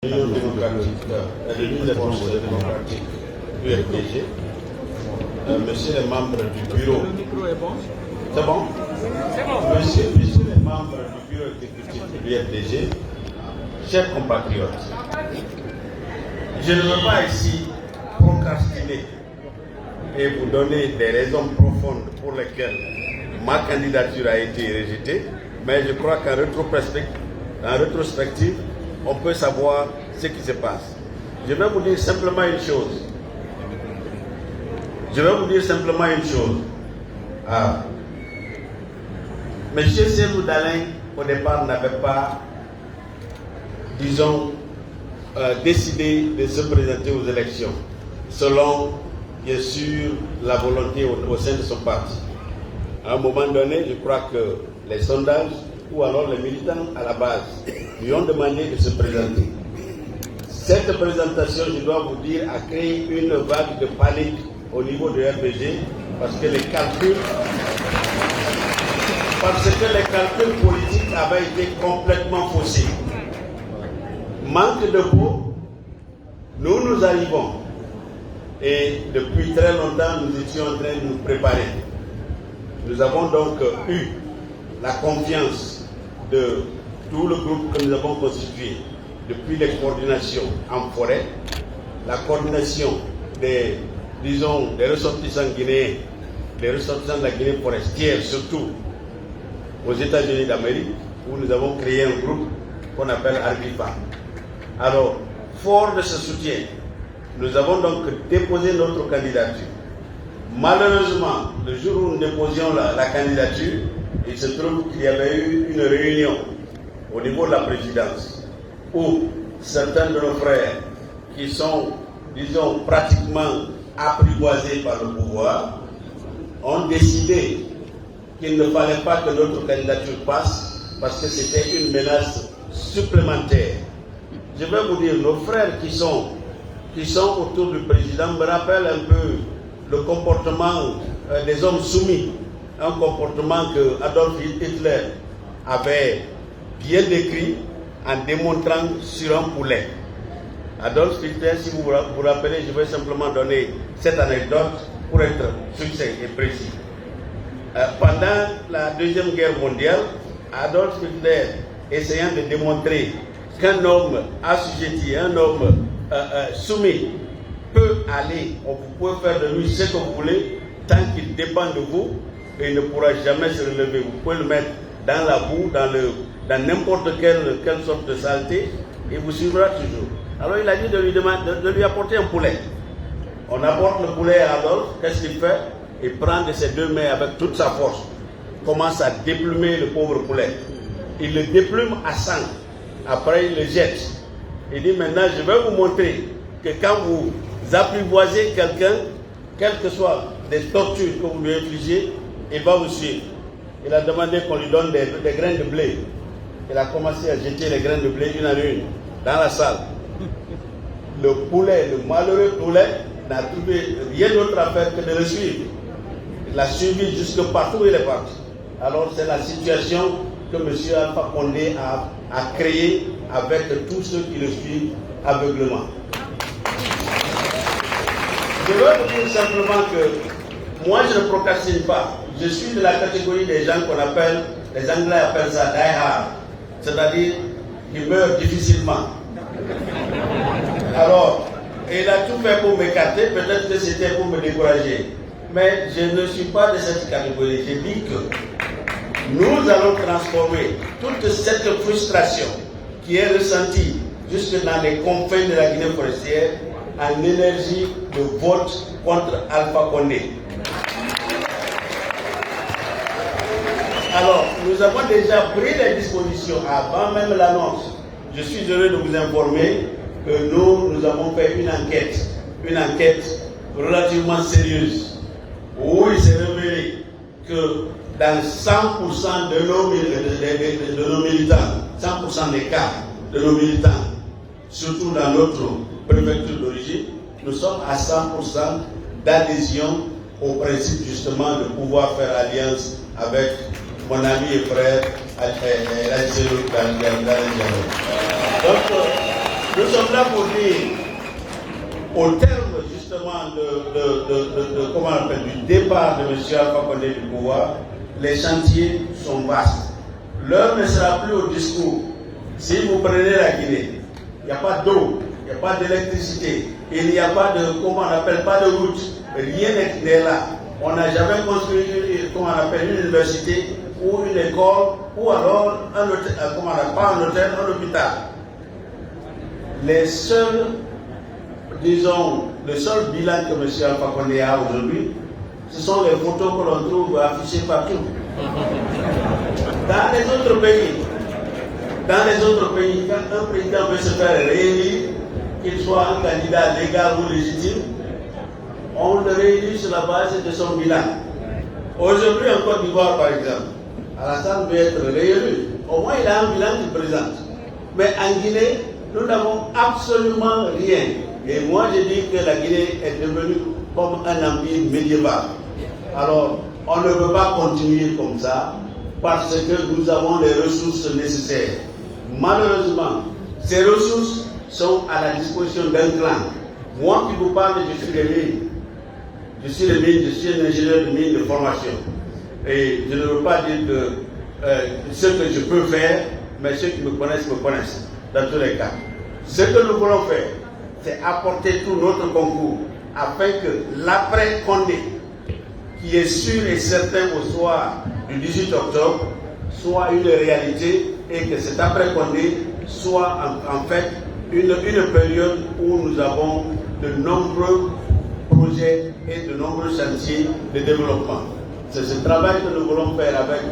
L'Union démocratique, l'Union des forces démocratiques, UFDG, monsieur les membres du bureau. Le micro est bon? C'est bon? C'est bon. Monsieur les membres du bureau exécutif de l'UFDG, chers compatriotes, je ne veux pas ici procrastiner et vous donner des raisons profondes pour lesquelles ma candidature a été rejetée, mais je crois qu'en rétrospective, on peut savoir ce qui se passe. Je vais vous dire simplement une chose. Monsieur Seydou Dalein, au départ, n'avait pas, disons, décidé de se présenter aux élections, selon, bien sûr, la volonté au sein de son parti. À un moment donné, je crois que les sondages, ou alors les militants à la base, lui ont demandé de se présenter. Cette présentation, je dois vous dire, a créé une vague de panique au niveau de RPG parce que les calculs politiques avaient été complètement faussés. Manque de peau, nous arrivons. Et depuis très longtemps, nous étions en train de nous préparer. Nous avons donc eu la confiance de tout le groupe que nous avons constitué, depuis les coordinations en forêt, la coordination des ressortissants guinéens, des ressortissants de la Guinée forestière, surtout aux États-Unis d'Amérique, où nous avons créé un groupe qu'on appelle Argifa. Alors, fort de ce soutien, nous avons donc déposé notre candidature. Malheureusement, le jour où nous déposions la candidature, il se trouve qu'il y avait eu une réunion au niveau de la présidence où certains de nos frères qui sont, disons, pratiquement apprivoisés par le pouvoir ont décidé qu'il ne fallait pas que notre candidature passe parce que c'était une menace supplémentaire. Je vais vous dire, nos frères qui sont autour du président me rappellent un peu le comportement des hommes soumis, un comportement que Adolf Hitler avait bien décrit en démontrant sur un poulet. Adolf Hitler, si vous vous rappelez, je vais simplement donner cette anecdote pour être succinct et précis. Pendant la Deuxième Guerre mondiale, Adolf Hitler, essayant de démontrer qu'un homme assujetti, un homme soumis, peut aller, vous pouvez faire de lui ce que vous voulez, tant qu'il dépend de vous, et il ne pourra jamais se relever. Vous pouvez le mettre dans la boue, dans n'importe quelle sorte de saleté, et vous suivra toujours. Alors il a dit de lui apporter un poulet. On apporte le poulet à Adolphe, qu'est-ce qu'il fait? Il prend de ses deux mains avec toute sa force, commence à déplumer le pauvre poulet. Il le déplume à sang, après il le jette. Il dit maintenant je vais vous montrer que quand vous apprivoisez quelqu'un, quelles que soient les tortures que vous lui infligez, il va vous suivre. Il a demandé qu'on lui donne des graines de blé. Il a commencé à jeter les graines de blé une à une dans la salle. Le poulet, le malheureux poulet, n'a trouvé rien d'autre à faire que de le suivre. Il l'a suivi jusque partout où il est parti. Alors c'est la situation que M. Alpha Condé a créée avec tous ceux qui le suivent aveuglement. Je veux vous dire simplement que moi je ne procrastine pas. Je suis de la catégorie des gens qu'on appelle, les Anglais appellent ça die hard, c'est-à-dire qui meurent difficilement. Alors, il a tout fait pour m'écarter, peut-être que c'était pour me décourager. Mais je ne suis pas de cette catégorie. Je dis que nous allons transformer toute cette frustration qui est ressentie jusque dans les confins de la Guinée forestière en énergie de vote contre Alpha Condé. Alors, nous avons déjà pris les dispositions avant même l'annonce. Je suis heureux de vous informer que nous avons fait une enquête relativement sérieuse, où il s'est révélé que dans 100% de nos militants, 100% des cas de nos militants, surtout dans notre préfecture d'origine, nous sommes à 100% d'adhésion au principe justement de pouvoir faire alliance avec mon ami et frère Adjelo Dalein. Donc, Nous sommes là pour dire, au terme justement comment on appelle, du départ de M. Alpha Condé du pouvoir, les chantiers sont vastes. L'heure ne sera plus au discours. Si vous prenez la Guinée, il n'y a pas d'eau, il n'y a pas d'électricité, il n'y a pas de, comment on appelle, pas de route, rien n'est là. On n'a jamais construit, comment on appelle, une université ou une école ou alors un hôtel, comment on appelle, pas un hôtel, un hôpital. Les seuls, disons, le seul bilan que M. Alpha Condé a aujourd'hui, ce sont les photos que l'on trouve affichées partout. Dans les autres pays, quand un président veut se faire réélire, qu'il soit un candidat légal ou légitime, on le réélit sur la base de son bilan. Aujourd'hui, en Côte d'Ivoire, par exemple, Alassane veut être réélu. Au moins, il a un bilan qu'il présente. Mais en Guinée, nous n'avons absolument rien. Et moi, je dis que la Guinée est devenue comme un empire médiéval. Alors, on ne peut pas continuer comme ça parce que nous avons les ressources nécessaires. Malheureusement, ces ressources sont à la disposition d'un clan. Moi qui vous parle, je suis je suis un ingénieur de mine de formation. Et je ne veux pas dire que ce que je peux faire, mais ceux qui me connaissent dans tous les cas. Ce que nous voulons faire, c'est apporter tout notre concours afin que l'après-Condé, qui est sûr et certain au soir du 18 octobre, soit une réalité et que cet après-Condé soit en fait une période où nous avons de nombreux projets et de nombreux chantiers de développement. C'est ce travail que nous voulons faire avec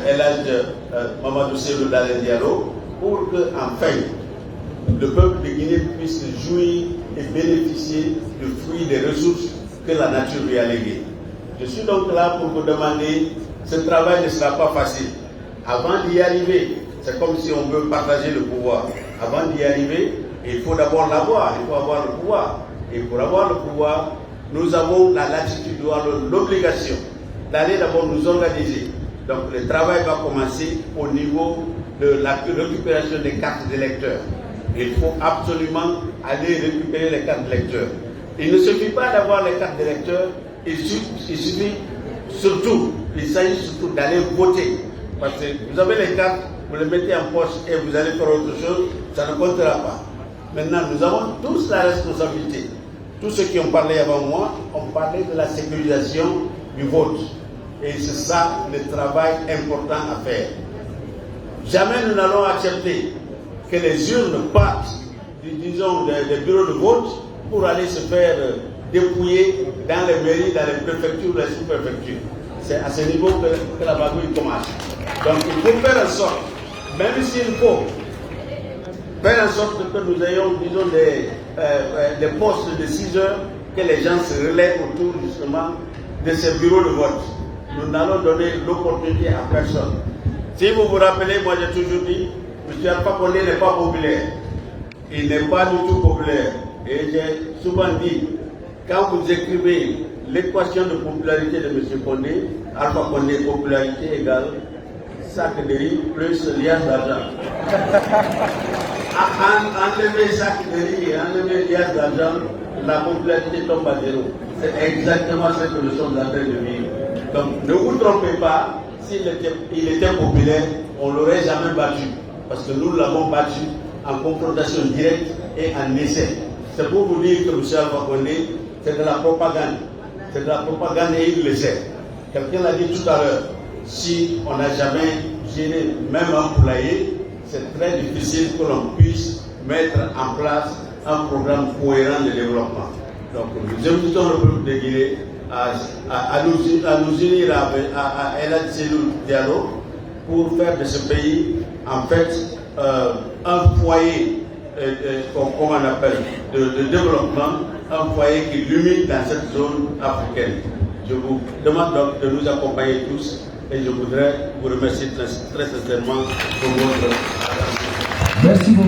El Hadj Mamadou Cellou Dalein Diallo pour que, enfin, le peuple de Guinée puisse jouir et bénéficier du fruit des ressources que la nature lui a léguées. Je suis donc là pour vous demander, ce travail ne sera pas facile. Avant d'y arriver, c'est comme si on veut partager le pouvoir. Avant d'y arriver, il faut d'abord l'avoir, il faut avoir le pouvoir. Et pour avoir le pouvoir, nous avons la latitude, l'obligation d'aller d'abord nous organiser. Donc le travail va commencer au niveau de la récupération des cartes d'électeurs. Il faut absolument aller récupérer les cartes d'électeurs. Il ne suffit pas d'avoir les cartes d'électeurs, il suffit surtout, il s'agit surtout d'aller voter. Parce que vous avez les cartes, vous les mettez en poche et vous allez faire autre chose, ça ne comptera pas. Maintenant, nous avons tous la responsabilité. Tous ceux qui ont parlé avant moi ont parlé de la sécurisation du vote. Et c'est ça le travail important à faire. Jamais nous n'allons accepter que les urnes partent, disons, des bureaux de vote pour aller se faire dépouiller dans les mairies, dans les préfectures, les sous-préfectures. C'est à ce niveau que la bagouille commence. Donc il faut faire en sorte, même s'il faut, faire en sorte que nous ayons, disons, des postes de 6 heures, que les gens se relèvent autour justement de ces bureaux de vote. Nous n'allons donner l'opportunité à personne. Si vous vous rappelez, moi j'ai toujours dit, M. Alpha Condé n'est pas populaire. Il n'est pas du tout populaire. Et j'ai souvent dit, quand vous écrivez l'équation de popularité de M. Condé, Alpha Condé, popularité égale sac de riz plus liasse d'argent. Enlever sac de riz et enlever liasse d'argent, la popularité tombe à zéro. C'est exactement ce que nous sommes en train de vivre. Donc ne vous trompez pas, s'il était populaire, on ne l'aurait jamais battu. Parce que nous l'avons battu en confrontation directe et en essai. C'est pour vous dire que M. Alpha Condé, c'est de la propagande. C'est de la propagande et il le sait. Quelqu'un l'a dit tout à l'heure. Si on n'a jamais géré même un poulailler, c'est très difficile que l'on puisse mettre en place un programme cohérent de développement. Donc nous invitons le peuple de Guinée à nous unir à El Hadj Cellou Diallo pour faire de ce pays en fait un foyer, comment on appelle, de développement, un foyer qui illumine dans cette zone africaine. Je vous demande donc de nous accompagner tous et je voudrais vous remercier très sincèrement pour votre attention. Merci beaucoup.